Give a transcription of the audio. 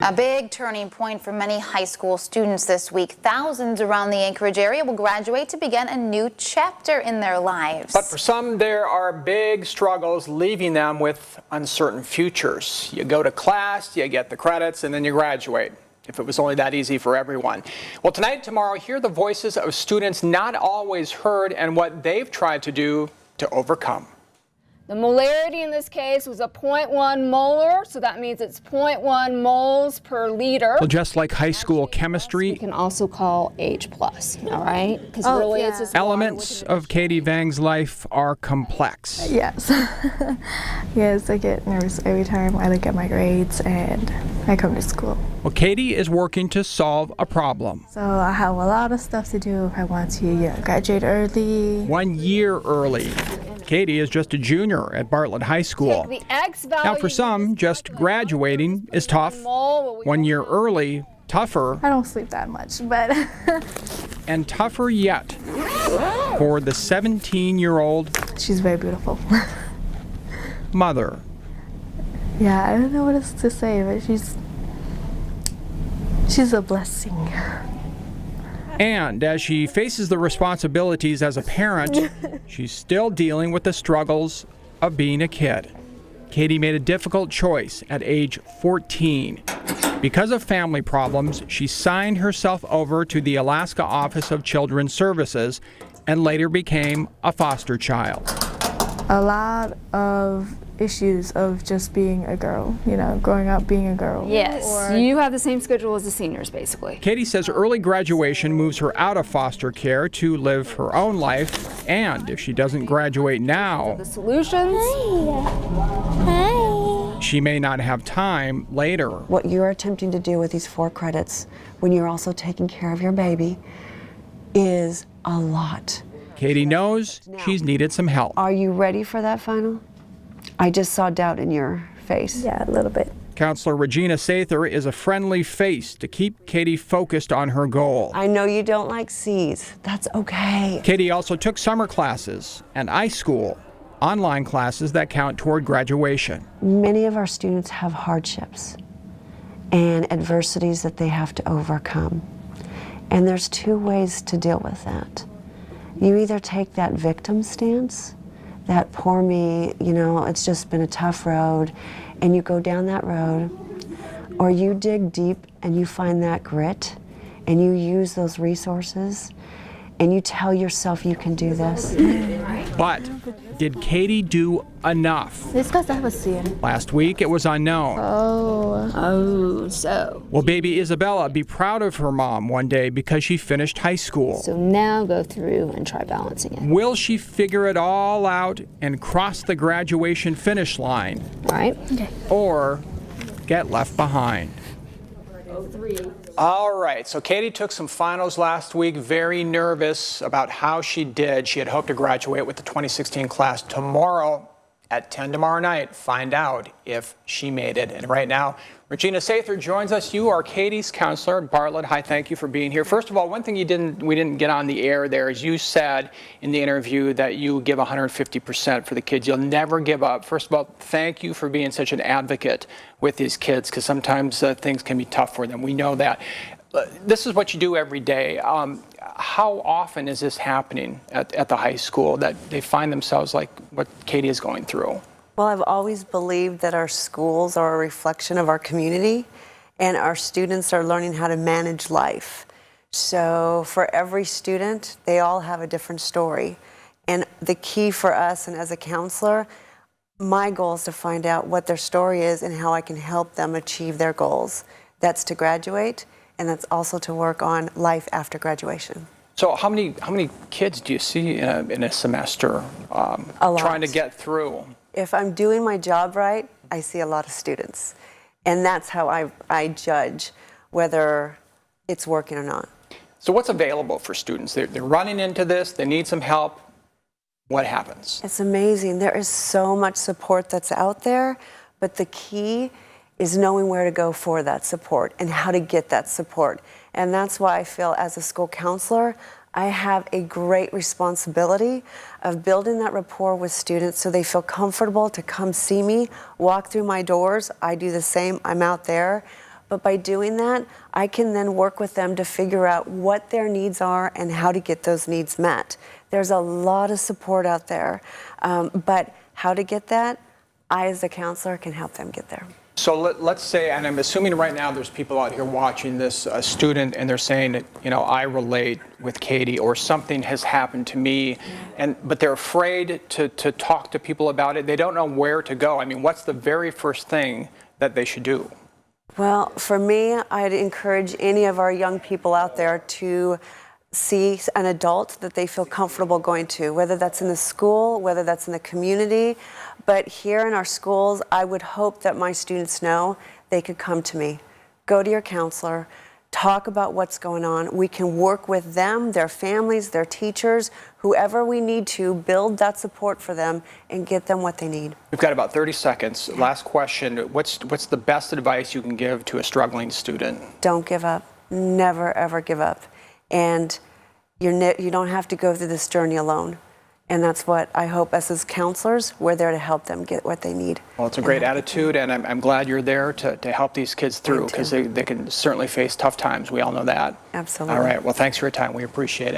A big turning point for many high school students this week. Thousands around the Anchorage area will graduate to begin a new chapter in their lives. But for some, there are big struggles leaving them with uncertain futures. You go to class, you get the credits, and then you graduate. If it was only that easy for everyone. Well, tonight and tomorrow, hear the voices of students not always heard and what they've tried to do to overcome. The molarity in this case was a 0.1 molar, so that means it's 0.1 moles per liter. Well, just like high school chemistry, We can also call H+, all right? Because really it's just elements of Katie Vang's life are complex. Yes. Yes, I get nervous every time I look at my grades and I come to school. Well, Katie is working to solve a problem. So I have a lot of stuff to do if I want to graduate early. 1 year early. Katie is just a junior at Bartlett High School. the X value. Now, for some, just graduating is tough. 1 year early, tougher, I don't sleep that much, but and tougher yet for the 17-year-old she's very beautiful. mother. Yeah, I don't know what else to say, but she's a blessing. And as she faces the responsibilities as a parent, she's still dealing with the struggles of being a kid. Katie made a difficult choice at age 14. Because of family problems, she signed herself over to the Alaska Office of Children's Services and later became a foster child. A lot of issues of just being a girl, growing up being a girl. Yes, you have the same schedule as the seniors, basically. Katie says early graduation moves her out of foster care to live her own life, and if she doesn't graduate now, The solutions? she may not have time later. What you're attempting to do with these 4 credits when you're also taking care of your baby is a lot. Katie knows she's needed some help. Are you ready for that final? I just saw doubt in your face. Yeah, a little bit. Counselor Regina Sather is a friendly face to keep Katie focused on her goal. I know you don't like C's. That's okay. Katie also took summer classes and iSchool, online classes that count toward graduation. Many of our students have hardships and adversities that they have to overcome. And there's 2 ways to deal with that. You either take that victim stance, that poor me, it's just been a tough road, and you go down that road, or you dig deep and you find that grit, and you use those resources, and you tell yourself you can do this. But did Katie do enough? It's because I have a C in it. Last week it was unknown. So Will baby Isabella be proud of her mom one day because she finished high school? now go through and try balancing it. Will she figure it all out and cross the graduation finish line? All right? Or get left behind? All right, so Katie took some finals last week, very nervous about how she did. She had hoped to graduate with the 2016 class tomorrow at 10 tomorrow night. Find out if she made it. And right now, Regina Sather joins us. You are Katie's counselor at Bartlett. Hi, thank you for being here. First of all, one thing we didn't get on the air there is you said in the interview that you give 150% for the kids. You'll never give up. First of all, thank you for being such an advocate with these kids, because sometimes things can be tough for them. We know that. This is what you do every day. How often is this happening at the high school, that they find themselves like what Katie is going through? Well, I've always believed that our schools are a reflection of our community, and our students are learning how to manage life. So for every student, they all have a different story. And the key for us, and as a counselor, my goal is to find out what their story is and how I can help them achieve their goals. That's to graduate, and that's also to work on life after graduation. So how many kids do you see in a semester trying to get through? If I'm doing my job right, I see a lot of students. And that's how I judge whether it's working or not. So what's available for students? They're running into this, they need some help. What happens? It's amazing. There is so much support that's out there, but the key is knowing where to go for that support and how to get that support. And that's why I feel as a school counselor, I have a great responsibility of building that rapport with students so they feel comfortable to come see me, walk through my doors. I do the same, I'm out there, But by doing that, I can then work with them to figure out what their needs are and how to get those needs met. There's a lot of support out there, but how to get that, I as a counselor can help them get there. So let's say, and I'm assuming right now there's people out here watching this, a student, and they're saying that, you know, I relate with Katie, or something has happened to me, but they're afraid to talk to people about it. They don't know where to go. I mean, what's the very first thing that they should do? Well, for me, I'd encourage any of our young people out there to see an adult that they feel comfortable going to, whether that's in the school, whether that's in the community. But here in our schools, I would hope that my students know they could come to me. Go to your counselor, talk about what's going on. We can work with them, their families, their teachers, whoever we need to build that support for them and get them what they need. We've got about 30 seconds. Last question. What's the best advice you can give to a struggling student? Don't give up. Never, ever give up. And you don't have to go through this journey alone. And that's what I hope us as counselors, we're there to help them get what they need. Well, it's a great attitude, and I'm glad you're there to help these kids through, because they can certainly face tough times. We all know that. Absolutely. All right. Well, thanks for your time. We appreciate it.